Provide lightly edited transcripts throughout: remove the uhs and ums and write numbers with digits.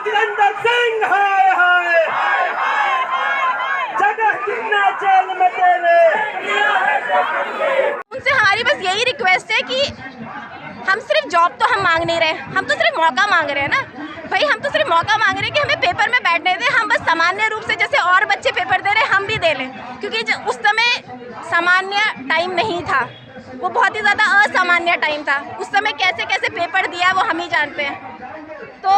राजविंदर सिंह हाय हाय जगह कितना जेल में तेरे। उनसे हमारी बस यही रिक्वेस्ट है कि हम सिर्फ जॉब तो हम मांग नहीं रहे, हम तो सिर्फ मौका मांग रहे हैं ना भाई। हम तो सिर्फ मौका मांग रहे हैं कि हमें पेपर में बैठने दें। हम बस सामान्य रूप से जैसे और बच्चे पेपर दे रहे हैं हम भी दे लें, क्योंकि उस समय सामान्य टाइम नहीं था, वो बहुत ही ज़्यादा असामान्य टाइम था। उस समय कैसे कैसे पेपर दिया वो हम ही जानते हैं। तो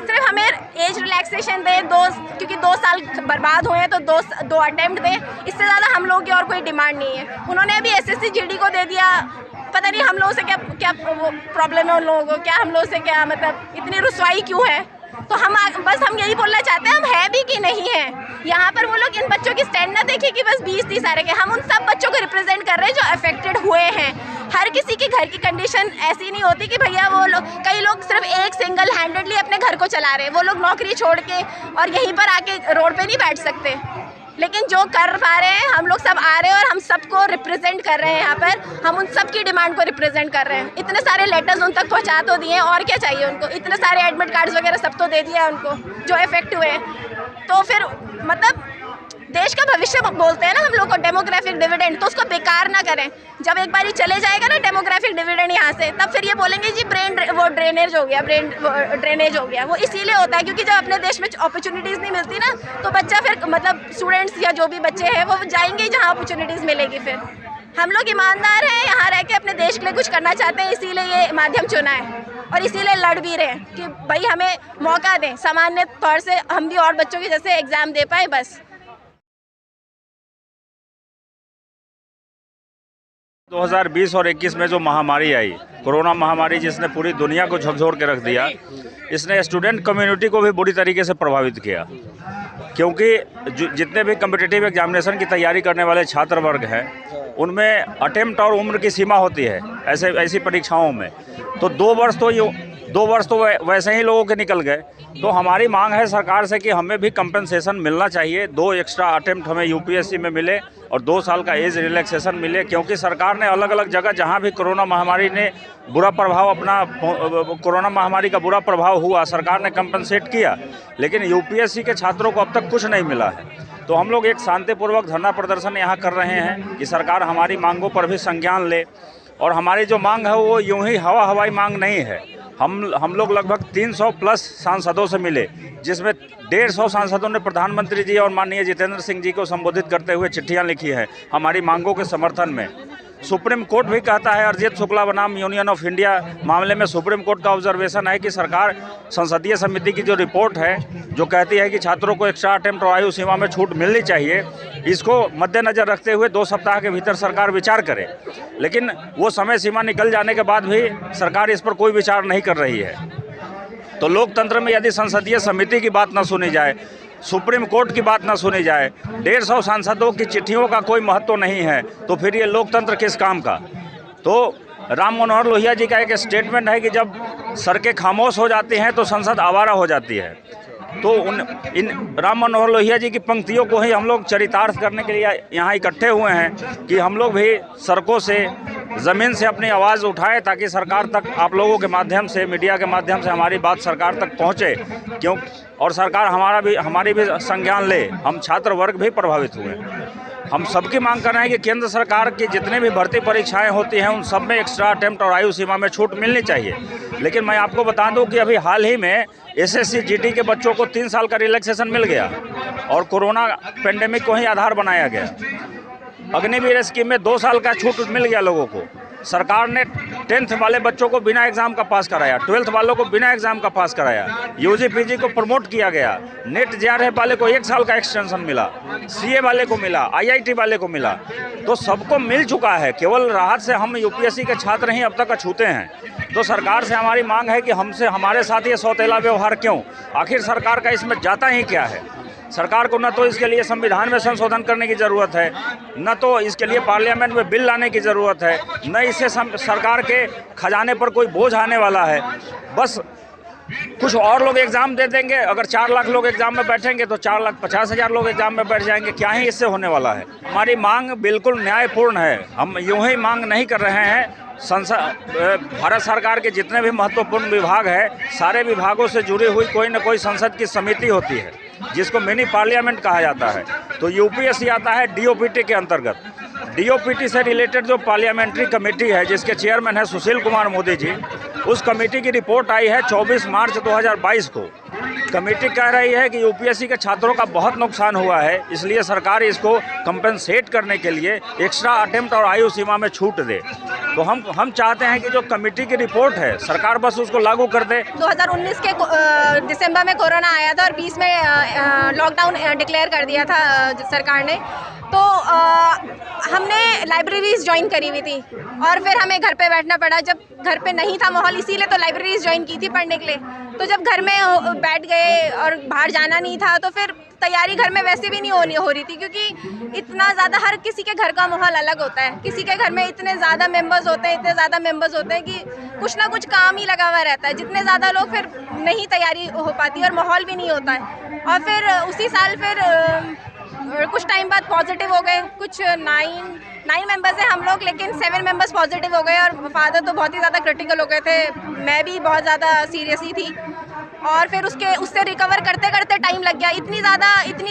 सिर्फ हमें एज रिलैक्सेशन दे, क्योंकि 2 साल बर्बाद हुए हैं तो दो अटेम्प्ट दें। इससे ज़्यादा हम लोगों की और कोई डिमांड नहीं है। उन्होंने अभी SSC GD को दे दिया, पता नहीं हम लोगों से क्या वो प्रॉब्लम है उन लोगों को, क्या हम लोगों से क्या मतलब इतनी रुसवाई क्यों है। तो हम यही बोलना चाहते हैं, हम है भी कि नहीं है यहाँ पर। वो लोग इन बच्चों की स्टैंड ना देखें कि बस 20-30 सारे के, हम उन सब बच्चों को रिप्रेजेंट कर रहे हैं जो अफेक्टेड हुए हैं। हर किसी के घर की कंडीशन ऐसी नहीं होती कि भैया वो लोग, कई लोग सिर्फ एक सिंगल हैंडेडली अपने घर को चला रहे हैं। वो लोग नौकरी छोड़ के और यहीं पर आके रोड पे नहीं बैठ सकते, लेकिन जो कर पा रहे हैं हम लोग सब आ रहे हैं और हम सबको रिप्रेजेंट कर रहे हैं यहाँ पर। हम उन सब की डिमांड को रिप्रेजेंट कर रहे हैं। इतने सारे लेटर्स उन तक पहुँचा तो दिए, और क्या चाहिए उनको। इतने सारे एडमिट कार्ड्स वगैरह सब तो दे दिया उनको जो इफेक्ट हुए। तो फिर मतलब देश का भविष्य बोलते हैं ना हम लोग को, डेमोग्राफिक डिविडेंड, तो उसको बेकार ना करें। जब एक बार चले जाएगा ना डेमोग्राफिक डिविडेंड यहाँ से, तब फिर ये बोलेंगे जी ब्रेन ड्रेनेज हो गया। वो इसीलिए होता है क्योंकि जब अपने देश में अपॉर्चुनिटीज़ नहीं मिलती ना, तो बच्चा फिर मतलब स्टूडेंट्स या जो भी बच्चे हैं वो जाएंगे जहाँ अपॉर्चुनिटीज़ मिलेगी। फिर हम लोग ईमानदार हैं, यहाँ रह के अपने देश के लिए कुछ करना चाहते हैं, इसीलिए ये माध्यम चुना है और इसीलिए लड़ भी रहे हैं कि भाई हमें मौका दें, सामान्य तौर से हम भी और बच्चों के जैसे एग्ज़ाम दे पाए बस। 2020 और 21 में जो महामारी आई, कोरोना महामारी, जिसने पूरी दुनिया को झकझोर के रख दिया, इसने स्टूडेंट कम्युनिटी को भी बुरी तरीके से प्रभावित किया। क्योंकि जितने भी कम्पिटिटिव एग्जामिनेशन की तैयारी करने वाले छात्र वर्ग हैं, उनमें अटेम्प्ट और उम्र की सीमा होती है ऐसी परीक्षाओं में। तो 2 वर्ष तो वैसे ही लोगों के निकल गए। तो हमारी मांग है सरकार से कि हमें भी कंपनसेशन मिलना चाहिए। 2 एक्स्ट्रा अटेम्प्ट हमें UPSC में मिले और 2 साल का एज रिलैक्सेशन मिले। क्योंकि सरकार ने अलग अलग जगह जहां भी कोरोना महामारी का बुरा प्रभाव हुआ, सरकार ने कंपनसेट किया, लेकिन UPSC के छात्रों को अब तक कुछ नहीं मिला है। तो हम लोग एक शांतिपूर्वक धरना प्रदर्शन यहाँ कर रहे हैं कि सरकार हमारी मांगों पर भी संज्ञान ले। और हमारी जो मांग है वो यूं ही हवाई मांग नहीं है। हम लोग लगभग 300 प्लस सांसदों से मिले, जिसमें 150 सांसदों ने प्रधानमंत्री जी और माननीय जितेंद्र सिंह जी को संबोधित करते हुए चिट्ठियां लिखी हैं हमारी मांगों के समर्थन में। सुप्रीम कोर्ट भी कहता है, अरिजीत शुक्ला बनाम यूनियन ऑफ इंडिया मामले में सुप्रीम कोर्ट का ऑब्जर्वेशन है कि सरकार संसदीय समिति की जो रिपोर्ट है जो कहती है कि छात्रों को एक्स्ट्रा अटेम्प्ट और आयु सीमा में छूट मिलनी चाहिए, इसको मद्देनज़र रखते हुए 2 सप्ताह के भीतर सरकार विचार करे। लेकिन वो समय सीमा निकल जाने के बाद भी सरकार इस पर कोई विचार नहीं कर रही है। तो लोकतंत्र में यदि संसदीय समिति की बात न सुनी जाए, सुप्रीम कोर्ट की बात ना सुनी जाए, 150 सांसदों की चिट्ठियों का कोई महत्व नहीं है, तो फिर ये लोकतंत्र किस काम का। तो राम मनोहर लोहिया जी का एक स्टेटमेंट है कि जब सड़कें खामोश हो जाती हैं तो संसद आवारा हो जाती है। तो इन राम मनोहर लोहिया जी की पंक्तियों को ही हम लोग चरितार्थ करने के लिए यहाँ इकट्ठे हुए हैं कि हम लोग भी सड़कों से, ज़मीन से अपनी आवाज़ उठाएं, ताकि सरकार तक, आप लोगों के माध्यम से, मीडिया के माध्यम से हमारी बात सरकार तक पहुँचे। क्यों, और सरकार हमारी भी संज्ञान ले। हम छात्र वर्ग भी प्रभावित हुए। हम सबकी मांग कर रहे हैं कि केंद्र सरकार की जितनी भी भर्ती परीक्षाएं होती हैं उन सब में एक्स्ट्रा अटेम्प्ट और आयु सीमा में छूट मिलनी चाहिए। लेकिन मैं आपको बता दूं कि अभी हाल ही में SSC GD के बच्चों को 3 साल का रिलैक्सेशन मिल गया और कोरोना पेंडेमिक को ही आधार बनाया गया। अग्निवीर स्कीम में 2 साल का छूट मिल गया लोगों को। सरकार ने 10th वाले बच्चों को बिना एग्ज़ाम का पास कराया, 12th वालों को बिना एग्ज़ाम का पास कराया, UG PG को प्रमोट किया गया, नेट JRF वाले को 1 साल का एक्सटेंशन मिला, CA वाले को मिला, IIT वाले को मिला। तो सबको मिल चुका है। केवल राहत से हम UPSC के छात्र ही अब तक अछूते हैं। तो सरकार से हमारी मांग है कि हमारे साथ ये सौतेला व्यवहार क्यों? आखिर सरकार का इसमें जाता ही क्या है? सरकार को न तो इसके लिए संविधान में संशोधन करने की ज़रूरत है, न तो इसके लिए पार्लियामेंट में बिल लाने की ज़रूरत है, न इससे सरकार के खजाने पर कोई बोझ आने वाला है। बस कुछ और लोग एग्ज़ाम दे देंगे। अगर 4 लाख लोग एग्ज़ाम में बैठेंगे तो 4,50,000 लोग एग्ज़ाम में बैठ जाएंगे। क्या ही इससे होने वाला है? हमारी मांग बिल्कुल न्यायपूर्ण है। हम यूं ही मांग नहीं कर रहे हैं। भारत सरकार के जितने भी महत्वपूर्ण विभाग है, सारे विभागों से जुड़ी हुई कोई न कोई संसद की समिति होती है, जिसको मिनी पार्लियामेंट कहा जाता है। तो यूपीएससी आता है डीओपीटी के अंतर्गत। डीओपीटी से रिलेटेड जो पार्लियामेंट्री कमेटी है, जिसके चेयरमैन है सुशील कुमार मोदी जी, उस कमेटी की रिपोर्ट आई है 24 मार्च 2022 को। कमेटी कह रही है कि यूपीएससी के छात्रों का बहुत नुकसान हुआ है, इसलिए सरकार इसको कंपेंसेट करने के लिए एक्स्ट्रा अटेम्प्ट और आयु सीमा में छूट दे। तो हम चाहते हैं कि जो कमेटी की रिपोर्ट है, सरकार बस उसको लागू कर दे। 2019 के दिसंबर में कोरोना आया था और 20 में लॉकडाउन डिक्लेयर कर दिया था सरकार ने। तो हमने लाइब्रेरीज ज्वाइन करी हुई थी और फिर हमें घर पे बैठना पड़ा। जब घर पे नहीं था माहौल, इसीलिए तो लाइब्रेरीज ज्वाइन की थी पढ़ने के लिए। तो जब घर में बैठ गए और बाहर जाना नहीं था, तो फिर तैयारी घर में वैसे भी नहीं हो रही थी, क्योंकि इतना ज़्यादा हर किसी के घर का माहौल अलग होता है। किसी के घर में इतने ज़्यादा मेंबर्स होते हैं कि कुछ ना कुछ काम ही लगा हुआ रहता है। जितने ज़्यादा लोग, फिर नहीं तैयारी हो पाती और माहौल भी नहीं होता है। और फिर उसी साल कुछ टाइम बाद पॉजिटिव हो गए। कुछ 9 मेंबर्स हैं हम लोग, लेकिन 7 मेंबर्स पॉजिटिव हो गए और फादर तो बहुत ही ज़्यादा क्रिटिकल हो गए थे। मैं भी बहुत ज़्यादा सीरियस ही थी और फिर उससे रिकवर करते करते टाइम लग गया। इतनी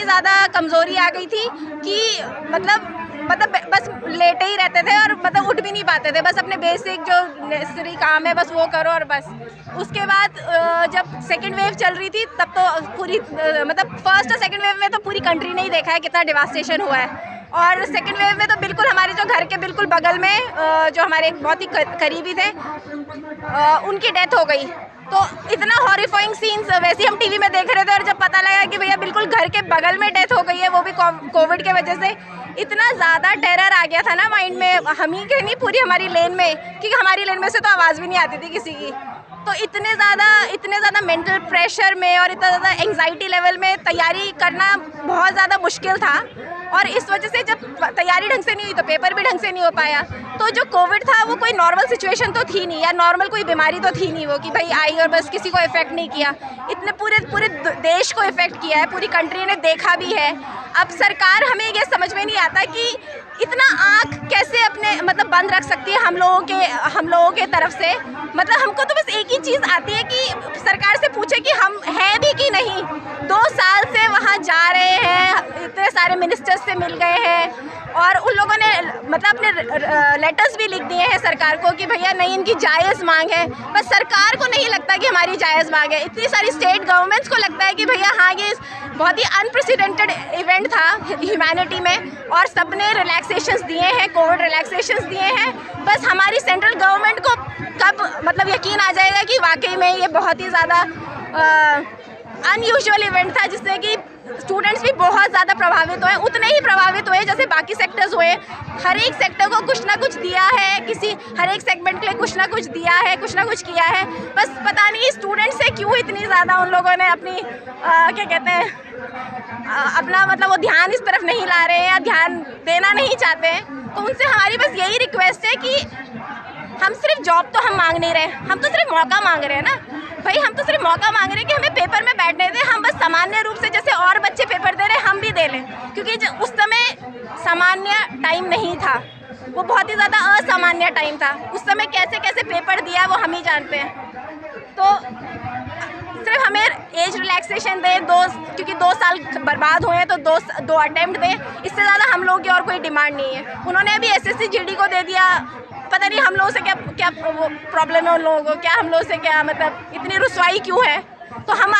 ज़्यादा कमज़ोरी आ गई थी कि मतलब बस लेटे ही रहते थे और मतलब उठ भी नहीं पाते थे। बस अपने बेसिक जो नेसेसरी काम है बस वो करो और बस। उसके बाद जब सेकेंड वेव चल रही थी, तब तो पूरी फर्स्ट और सेकेंड वेव में तो पूरी कंट्री ने ही देखा है कितना डिवास्टेशन हुआ है। और सेकेंड वेव में तो बिल्कुल हमारे जो घर के बिल्कुल बगल में जो हमारे बहुत ही करीबी थे, उनकी डेथ हो गई। तो इतना हॉरिफाइंग सीन्स वैसे हम टीवी में देख रहे थे और जब पता लगा कि भैया बिल्कुल घर के बगल में डेथ हो गई है, वो भी कोविड के वजह से, इतना ज़्यादा टेरर आ गया था ना माइंड में। हम ही के नहीं, पूरी हमारी लेन में, क्योंकि हमारी लेन में से तो आवाज़ भी नहीं आती थी किसी की। तो इतने ज़्यादा मेंटल प्रेशर में और इतना ज़्यादा एंग्जाइटी लेवल में तैयारी करना बहुत ज़्यादा मुश्किल था। और इस वजह से जब तैयारी ढंग से नहीं हुई तो पेपर भी ढंग से नहीं हो पाया। तो जो कोविड था वो कोई नॉर्मल सिचुएशन तो थी नहीं, या नॉर्मल कोई बीमारी तो थी नहीं वो कि भाई आई और बस किसी को इफेक्ट नहीं किया। इतने पूरे देश को इफेक्ट किया है, पूरी कंट्री ने देखा भी है। अब सरकार, हमें ये समझ में नहीं आता कि इतना आँख कैसे अपने बंद रख सकती है हम लोगों के तरफ से। हमको तो बस एक ही चीज़ आती है कि सरकार से पूछे कि हम हैं भी कि नहीं। 2 साल से वहाँ जा रहे हैं, इतने सारे मिनिस्टर्स से मिल गए हैं और उन लोगों ने अपने लेटर्स भी लिख दिए हैं सरकार को कि भैया नहीं, इनकी जायज़ मांग है। बस सरकार को नहीं लगता कि हमारी जायज़ मांग है। इतनी सारी स्टेट गवर्नमेंट्स को लगता है कि भैया हाँ, ये बहुत ही अनप्रेसिडेंटेड इवेंट था ह्यूमैनिटी में और सबने रिलैक्सेशंस दिए हैं, कोविड रिलैक्सेशंस दिए हैं। बस हमारी सेंट्रल गवर्नमेंट को कब यकीन आ जाएगा कि वाकई में ये बहुत ही ज़्यादा अनयूजुअल इवेंट था, जिससे कि स्टूडेंट्स भी बहुत ज़्यादा प्रभावित हुए, उतने ही प्रभावित हुए जैसे बाकी सेक्टर्स हुए। हर एक सेक्टर को कुछ ना कुछ दिया है, हर एक सेगमेंट के लिए कुछ ना कुछ दिया है, कुछ ना कुछ किया है। बस पता नहीं स्टूडेंट्स से क्यों इतनी ज़्यादा उन लोगों ने अपनी क्या कहते हैं, अपना वो ध्यान इस तरफ नहीं ला रहे हैं या ध्यान देना नहीं चाहते हैं। तो उनसे हमारी बस यही रिक्वेस्ट है कि हम सिर्फ जॉब तो हम मांग नहीं रहे, हम तो सिर्फ मौका मांग रहे हैं ना भाई। हम तो सिर्फ मौका मांग रहे हैं कि हमें पेपर में बैठने दें। हम बस सामान्य रूप से जैसे और बच्चे पेपर दे रहे हैं हम भी दे लें, क्योंकि उस समय सामान्य टाइम नहीं था, वो बहुत ही ज़्यादा असामान्य टाइम था। उस समय कैसे कैसे पेपर दिया वो हम ही जानते हैं। तो सिर्फ हमें एज रिलैक्सेशन दें, क्योंकि 2 साल बर्बाद हुए हैं तो 2 अटेम्प्ट दें। इससे ज़्यादा हम लोगों की और कोई डिमांड नहीं है। उन्होंने अभी SSC GD को दे दिया, पता नहीं हम लोगों से क्या वो प्रॉब्लम है उन लोगों को, क्या हम लोगों से क्या इतनी रुसवाई क्यों है। तो हम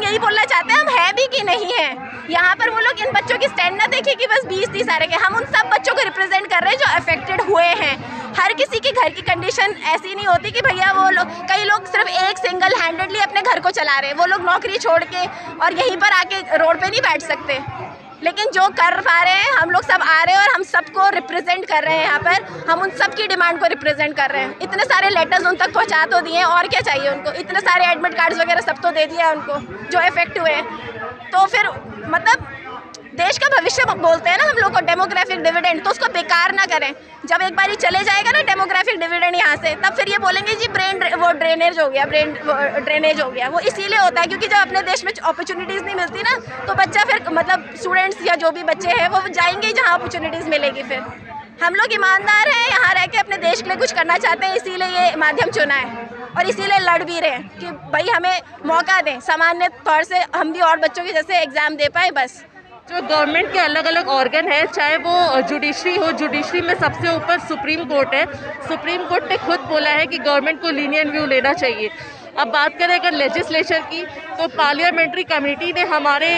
यही बोलना चाहते हैं, हम है भी कि नहीं है यहाँ पर। वो लोग इन बच्चों की स्टैंड ना देखें कि बस 20-30 सारे के, हम उन सब बच्चों को रिप्रेजेंट कर रहे हैं जो अफेक्टेड हुए हैं। हर किसी के घर की कंडीशन ऐसी नहीं होती कि भैया कई लोग सिर्फ एक सिंगल हैंडेडली अपने घर को चला रहे हैं। वो लोग नौकरी छोड़ के और यहीं पर आके रोड पे नहीं बैठ सकते, लेकिन जो कर पा रहे हैं हम लोग सब आ रहे हैं और हम सबको रिप्रेजेंट कर रहे हैं यहाँ पर। हम उन सब की डिमांड को रिप्रेजेंट कर रहे हैं। इतने सारे लेटर्स उन तक पहुँचा तो दिए, और क्या चाहिए उनको। इतने सारे एडमिट कार्ड्स वगैरह सब तो दे दिया उनको जो इफेक्ट हुए। तो फिर देश का भविष्य बोलते हैं ना हम लोग को, डेमोग्राफिक डिविडेंड, तो उसको बेकार ना करें। जब एक बार ही चले जाएगा ना डेमोग्राफिक डिविडेंड यहाँ से, तब फिर ये बोलेंगे जी ब्रेन ड्रेनेज हो गया। वो इसीलिए होता है क्योंकि जब अपने देश में अपॉर्चुनिटीज़ नहीं मिलती ना, तो बच्चा फिर स्टूडेंट्स या जो भी बच्चे हैं वो जाएंगे जहाँ अपॉर्चुनिटीज़ मिलेगी फिर। हम लोग ईमानदार हैं, यहाँ रह के अपने देश के लिए कुछ करना चाहते हैं, इसीलिए ये माध्यम चुना है और इसीलिए लड़ भी रहे हैं कि भाई हमें मौका दें, सामान्य तौर से हम भी और बच्चों के जैसे एग्ज़ाम दे पाए बस। जो गवर्नमेंट के अलग अलग ऑर्गन है, चाहे वो जुडिशरी हो, जुडिशरी में सबसे ऊपर सुप्रीम कोर्ट है। सुप्रीम कोर्ट ने खुद बोला है कि गवर्नमेंट को लीनियंट व्यू लेना चाहिए। अब बात करें अगर लेजिस्लेचर की, तो पार्लियामेंट्री कमेटी ने हमारे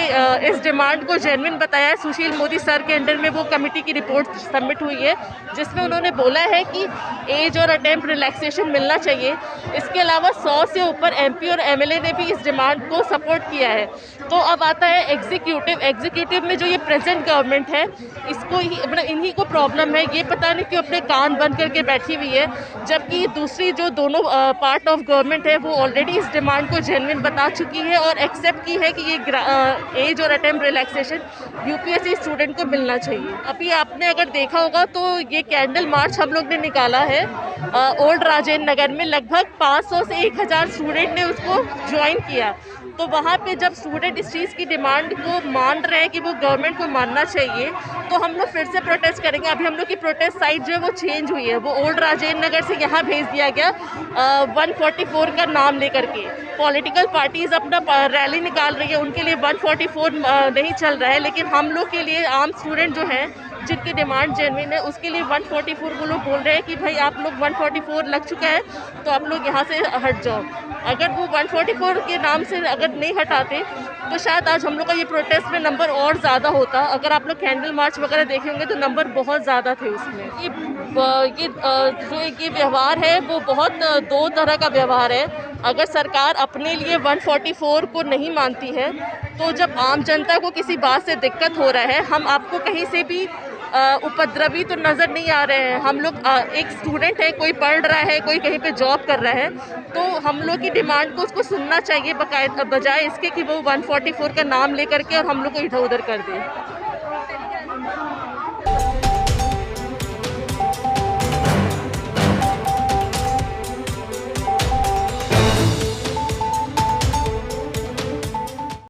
इस डिमांड को जेन्युइन बताया है। सुशील मोदी सर के अंडर में वो कमेटी की रिपोर्ट सबमिट हुई है, जिसमें उन्होंने बोला है कि एज और अटेम्प्ट रिलैक्सेशन मिलना चाहिए। इसके अलावा 100 से ऊपर MP और MLA ने भी इस डिमांड को सपोर्ट किया है। तो अब आता है एग्जीक्यूटिव में जो ये प्रेजेंट गवर्नमेंट है, इसको ही मतलब इन्हीं को प्रॉब्लम है, ये पता नहीं क्यों अपने कान बंद करके बैठी हुई है, जबकि दूसरी जो दोनों पार्ट ऑफ गवर्नमेंट है वो ऑलरेडी इस डिमांड को जेन्युइन बता चुकी है और एक्सेप्ट की है कि ये एज और अटेम्प्ट रिलैक्सेशन UPSC स्टूडेंट को मिलना चाहिए। अभी आपने अगर देखा होगा तो ये कैंडल मार्च हम लोग ने निकाला है ओल्ड राजेंद्र नगर में। लगभग 500 से 1000 स्टूडेंट ने उसको ज्वाइन किया। तो वहाँ पे जब स्टूडेंट इस चीज़ की डिमांड को मान रहे हैं कि वो गवर्नमेंट को मानना चाहिए, तो हम लोग फिर से प्रोटेस्ट करेंगे। अभी हम लोग की प्रोटेस्ट साइट जो है वो चेंज हुई है, वो ओल्ड राजेंद्र नगर से यहाँ भेज दिया गया 144 का नाम लेकर के। पॉलिटिकल पार्टीज़ अपना रैली निकाल रही है, उनके लिए 144 नहीं चल रहा है, लेकिन हम लोग के लिए आम स्टूडेंट जो हैं जिनकी डिमांड जेन्युइन है, उसके लिए 144 वो लोग बोल रहे हैं कि भाई आप लोग 144 लग चुका है तो आप लोग यहाँ से हट जाओ। अगर वो 144 के नाम से अगर नहीं हटाते तो शायद आज हम लोग का ये प्रोटेस्ट में नंबर और ज़्यादा होता। अगर आप लोग कैंडल मार्च वगैरह देखे होंगे तो नंबर बहुत ज़्यादा थे उसमें। ये व्यवहार है वो बहुत दो तरह का व्यवहार है। अगर सरकार अपने लिए 144 को नहीं मानती है, तो जब आम जनता को किसी बात से दिक्कत हो रहा है, हम आपको कहीं से भी उपद्रवी तो नज़र नहीं आ रहे हैं। हम लोग एक स्टूडेंट है, कोई पढ़ रहा है, कोई कहीं पे जॉब कर रहा है, तो हम लोग की डिमांड को उसको सुनना चाहिए बजाय इसके कि वो 144 का नाम लेकर के और हम लोग को इधर उधर कर दे।